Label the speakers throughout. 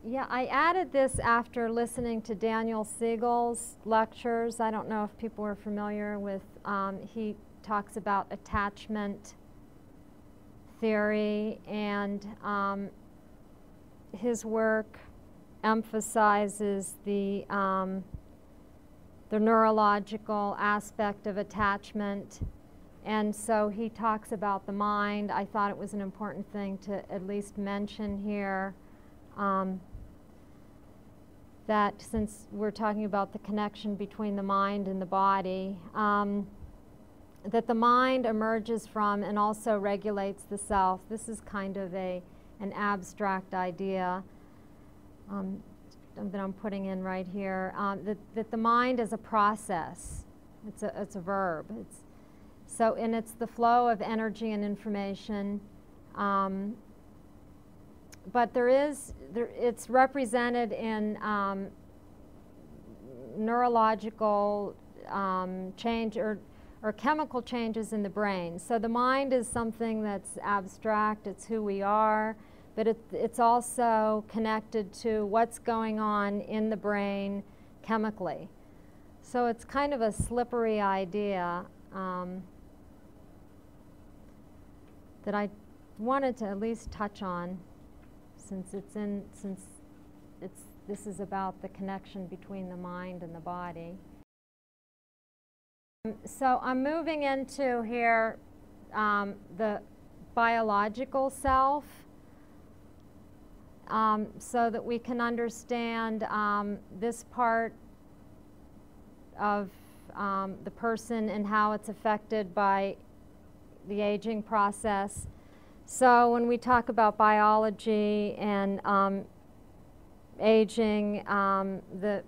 Speaker 1: Yeah, I added this after listening to Daniel Siegel's lectures. I don't know if people are familiar with, he talks about attachment theory, and his work emphasizes the neurological aspect of attachment. And so he talks about the mind. I thought it was an important thing to at least mention here. That since we're talking about the connection between the mind and the body, that the mind emerges from and also regulates the self. This is kind of an abstract idea that I'm putting in right here. That the mind is a process. It's a verb. And it's the flow of energy and information. But it's represented in neurological change or chemical changes in the brain. So the mind is something that's abstract, it's who we are, but it's also connected to what's going on in the brain chemically. So it's kind of a slippery idea that I wanted to at least touch on, since this is about the connection between the mind and the body. So I'm moving into here the biological self, so that we can understand this part of the person and how it's affected by the aging process. So when we talk about biology and aging, the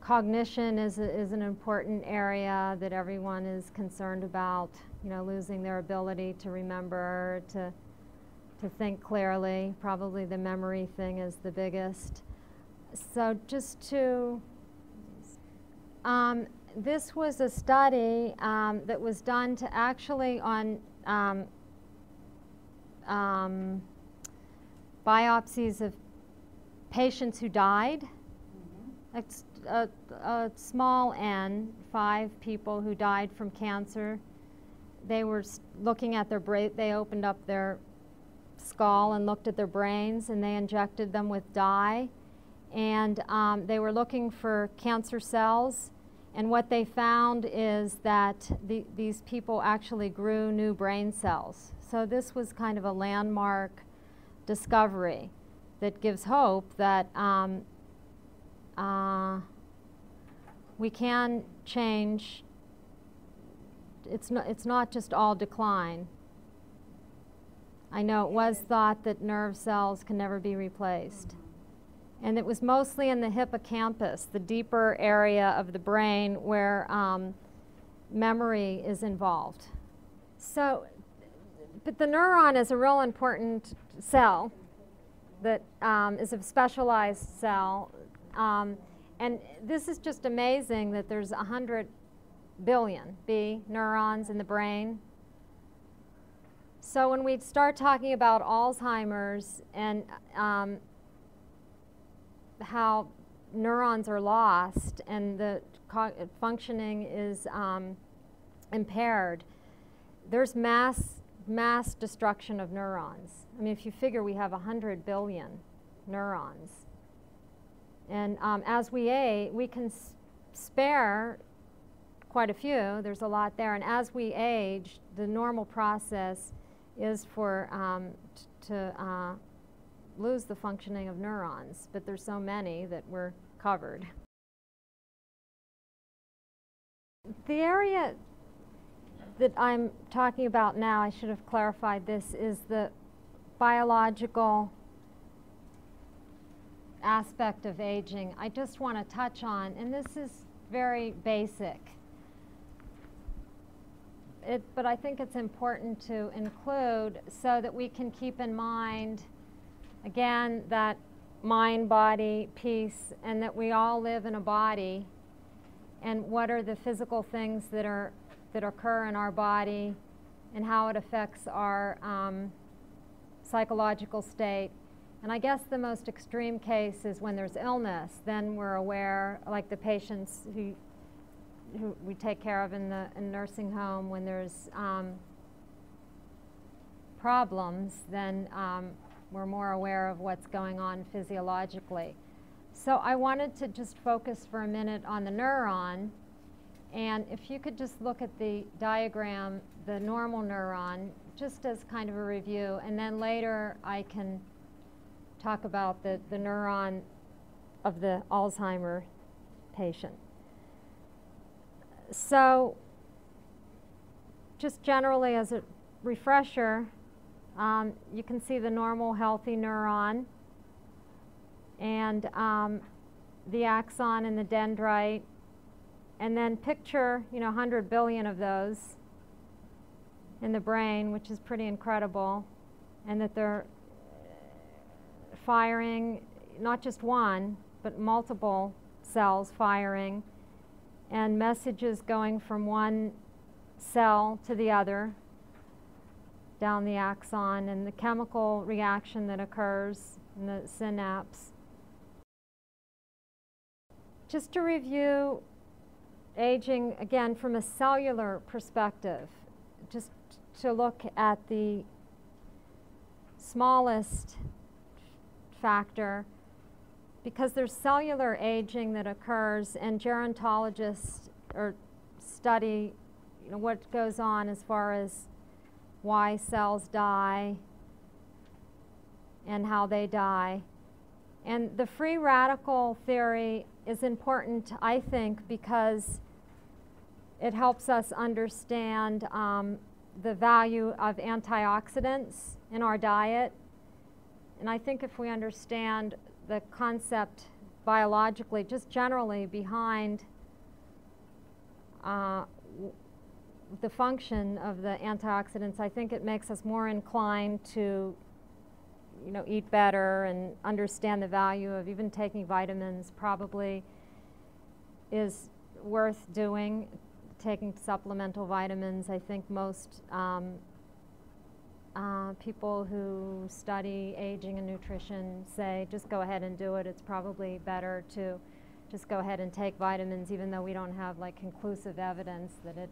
Speaker 1: cognition is an important area that everyone is concerned about, losing their ability to remember, to think clearly. Probably the memory thing is the biggest. So just to, this was a study that was done to actually on biopsies of patients who died. It's a small n, 5 people who died from cancer. They were looking at their brain. They opened up their skull and looked at their brains, and they injected them with dye. And they were looking for cancer cells. And what they found is that these people actually grew new brain cells. So this was kind of a landmark discovery that gives hope that we can change. It's not just all decline. I know it was thought that nerve cells can never be replaced. And it was mostly in the hippocampus, the deeper area of the brain where memory is involved. So, but the neuron is a real important cell that is a specialized cell. And this is just amazing that there's 100 billion neurons in the brain. So when we start talking about Alzheimer's and how neurons are lost and the functioning is impaired, there's mass destruction of neurons. I mean, if you figure we have 100 billion neurons. And as we age, we can spare quite a few. There's a lot there. And as we age, the normal process is for to lose the functioning of neurons. But there's so many that we're covered. The area that I'm talking about now, I should have clarified this, is the biological aspect of aging. I just want to touch on, and this is very basic, but I think it's important to include so that we can keep in mind, again, that mind-body piece, and that we all live in a body, and what are the physical things that occur in our body, and how it affects our psychological state, And I guess the most extreme case is when there's illness. Then we're aware, like the patients who we take care of in the nursing home, when there's problems, then we're more aware of what's going on physiologically. So I wanted to just focus for a minute on the neuron. And if you could just look at the diagram, the normal neuron, just as kind of a review, and then later I can talk about the neuron of the Alzheimer patient. So just generally as a refresher, you can see the normal healthy neuron and the axon and the dendrite, and then picture 100 billion of those in the brain, which is pretty incredible, and that they're firing not just one, but multiple cells firing, and messages going from one cell to the other down the axon, and the chemical reaction that occurs in the synapse. Just to review aging again from a cellular perspective, just to look at the smallest factor, because there's cellular aging that occurs, and gerontologists study what goes on as far as why cells die and how they die. And the free radical theory is important, I think, because it helps us understand the value of antioxidants in our diet. And I think if we understand the concept biologically, just generally behind the function of the antioxidants, I think it makes us more inclined to eat better and understand the value of even taking vitamins. Probably is worth doing, taking supplemental vitamins. I think most people who study aging and nutrition say just go ahead and do it. It's probably better to just go ahead and take vitamins, even though we don't have conclusive evidence that it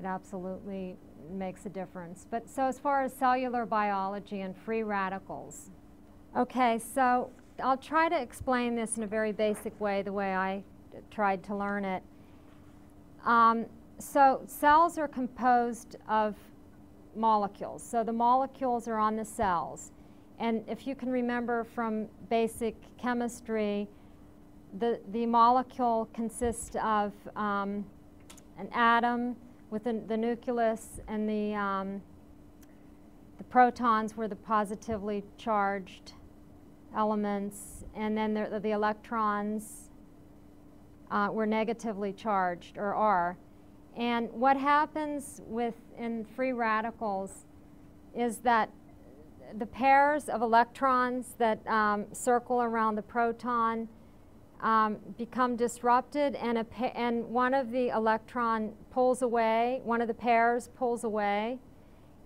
Speaker 1: absolutely makes a difference. But so as far as cellular biology and free radicals, okay, so I'll try to explain this in a very basic way, the way I tried to learn it. So cells are composed of molecules. So the molecules are on the cells. And if you can remember from basic chemistry, the molecule consists of an atom with the nucleus, and the protons were the positively charged elements, and then the electrons were negatively charged, or are. And what happens in free radicals is that the pairs of electrons that circle around the proton become disrupted, and one of the electron pulls away, one of the pairs pulls away,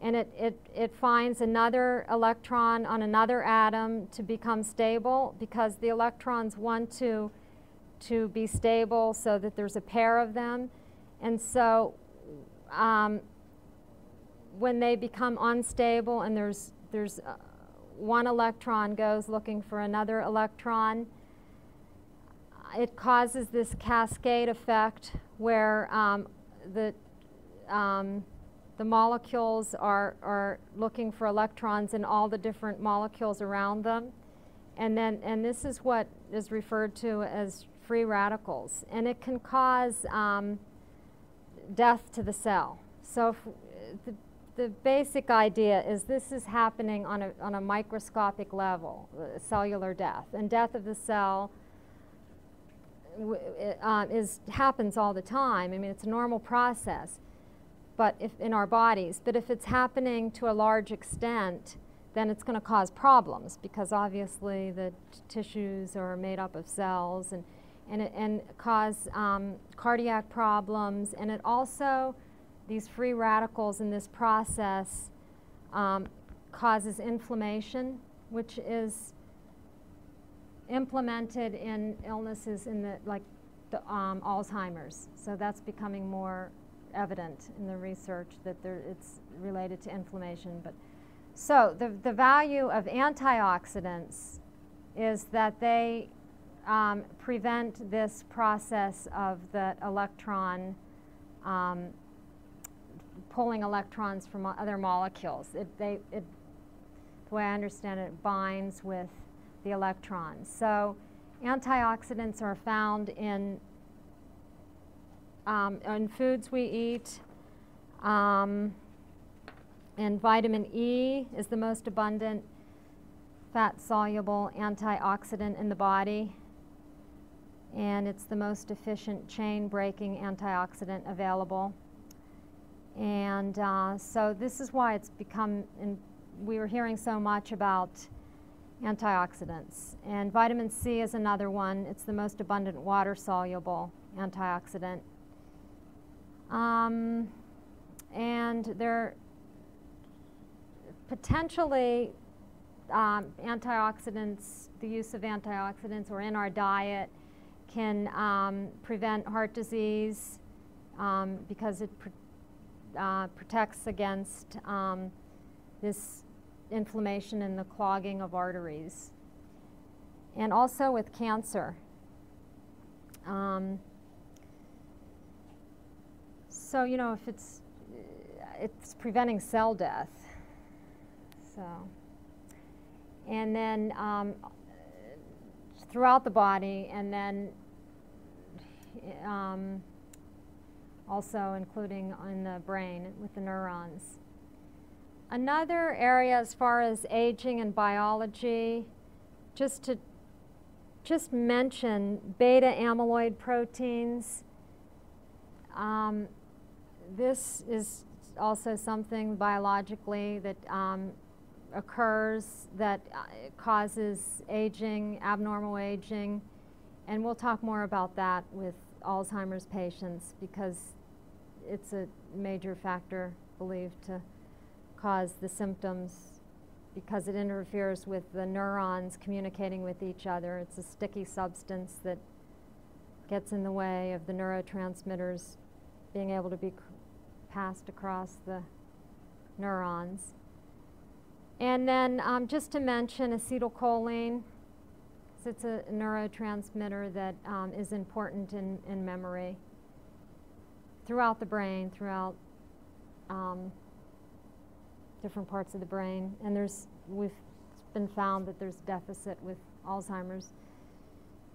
Speaker 1: and it finds another electron on another atom to become stable, because the electrons want to be stable so that there's a pair of them. And so when they become unstable and there's one electron goes looking for another electron, it causes this cascade effect where the molecules are looking for electrons in all the different molecules around them. And this is what is referred to as free radicals. And it can cause death to the cell. So the basic idea is this is happening on a microscopic level, cellular death. And death of the cell happens all the time. I mean, it's a normal process, but in our bodies. But if it's happening to a large extent, then it's going to cause problems, because obviously the tissues are made up of cells, and cause cardiac problems. And it also, these free radicals in this process causes inflammation which is implemented in illnesses in the Alzheimer's. So that's becoming more evident in the research that it's related to inflammation. But so the value of antioxidants is that they prevent this process of the electron pulling electrons from other molecules. The way I understand it, it binds with the electrons. So antioxidants are found in foods we eat, and vitamin E is the most abundant fat-soluble antioxidant in the body, and it's the most efficient chain-breaking antioxidant available. And so this is why it's become, we were hearing so much about antioxidants. And vitamin C is another one. It's the most abundant water-soluble antioxidant. And there potentially antioxidants, the use of antioxidants or in our diet can prevent heart disease because it protects against this inflammation and the clogging of arteries. And also with cancer. So, you know, if it's preventing cell death. So, and then throughout the body, and then also including in the brain with the neurons. Another area as far as aging and biology, just mention beta amyloid proteins. This is also something biologically that occurs that causes aging, abnormal aging, and we'll talk more about that with Alzheimer's patients because it's a major factor believed to cause the symptoms because it interferes with the neurons communicating with each other. It's a sticky substance that gets in the way of the neurotransmitters being able to be passed across the neurons. And then just to mention acetylcholine, it's a neurotransmitter that is important in memory throughout the brain, throughout different parts of the brain. And it's been found that there's deficit with Alzheimer's.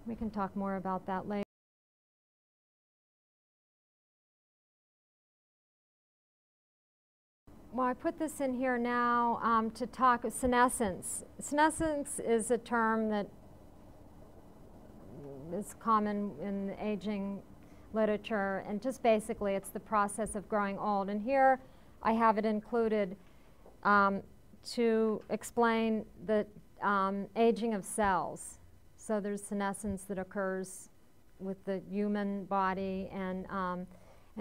Speaker 1: We can talk more about that later. Well, I put this in here now to talk senescence. Senescence is a term that is common in the aging literature, and just basically it's the process of growing old. And here I have it included to explain the aging of cells. So there's senescence that occurs with the human body and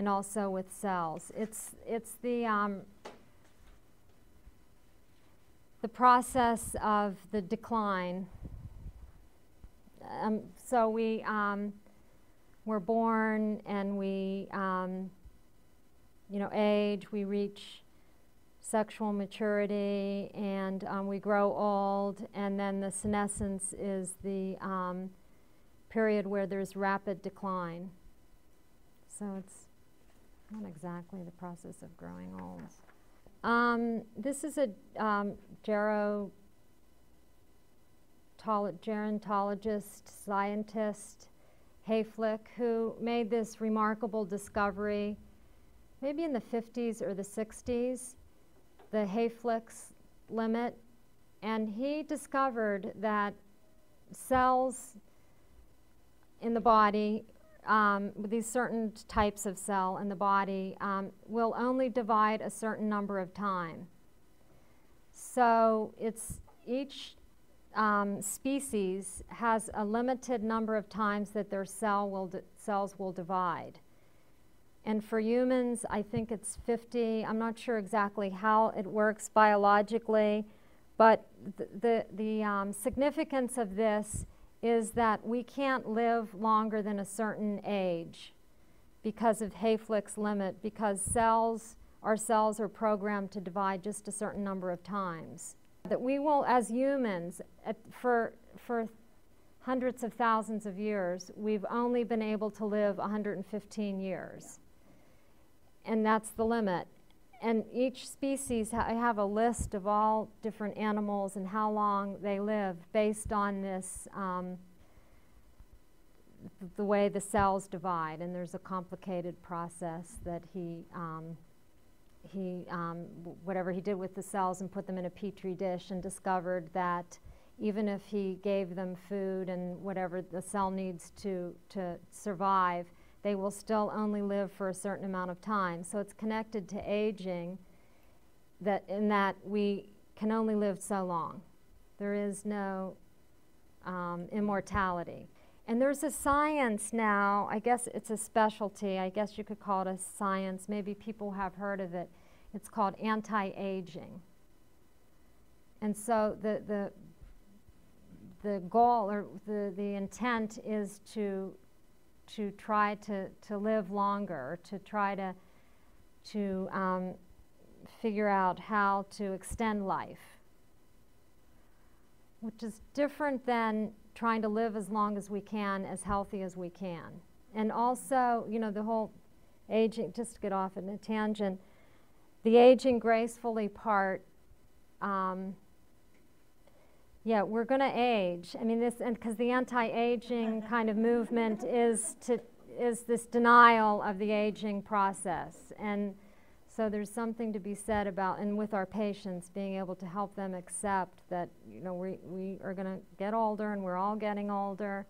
Speaker 1: also with cells. It's the process of the decline. So we're born and we age, we reach sexual maturity, and we grow old, and then the senescence is the period where there's rapid decline. So it's not exactly the process of growing old. This is a gerontologist, scientist, Hayflick, who made this remarkable discovery maybe in the 50s or the 60s, the Hayflick's limit, and he discovered that cells in the body, with these certain types of cell in the body, will only divide a certain number of times. So each species has a limited number of times that their cells will divide. And for humans, I think it's 50. I'm not sure exactly how it works biologically, But the significance of this is that we can't live longer than a certain age because of Hayflick's limit, because our cells are programmed to divide just a certain number of times. That we will, as humans, for hundreds of thousands of years, we've only been able to live 115 years. And that's the limit. And each species, I have a list of all different animals and how long they live based on this, the way the cells divide. And there's a complicated process that whatever he did with the cells and put them in a petri dish, and discovered that even if he gave them food and whatever the cell needs to survive, they will still only live for a certain amount of time. So it's connected to aging, in that we can only live so long. There is no immortality. And there's a science now, I guess it's a specialty, I guess you could call it a science, maybe people have heard of it. It's called anti-aging. And so the goal, or the intent, is to try to live longer, to try to figure out how to extend life, which is different than trying to live as long as we can, as healthy as we can. And also, you know, the whole aging, just to get off on a tangent, the aging gracefully part, yeah, we're going to age. I mean, because the anti-aging kind of movement is this denial of the aging process. And so there's something to be said about, and with our patients, being able to help them accept that, you know, we are going to get older, and we're all getting older.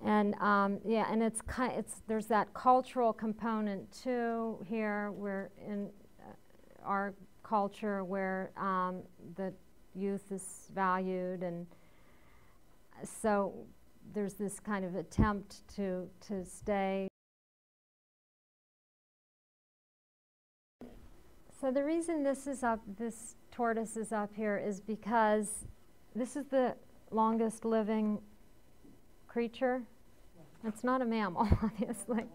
Speaker 1: And yeah, and there's that cultural component too here, where in our culture where the youth is valued, and so there's this kind of attempt to stay. So the reason this tortoise is up here is because this is the longest living creature. It's not a mammal, obviously.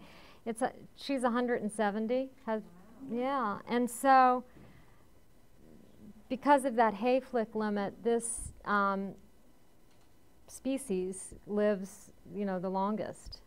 Speaker 1: She's 170. Yeah, and so because of that Hayflick limit, this species lives, you know, the longest.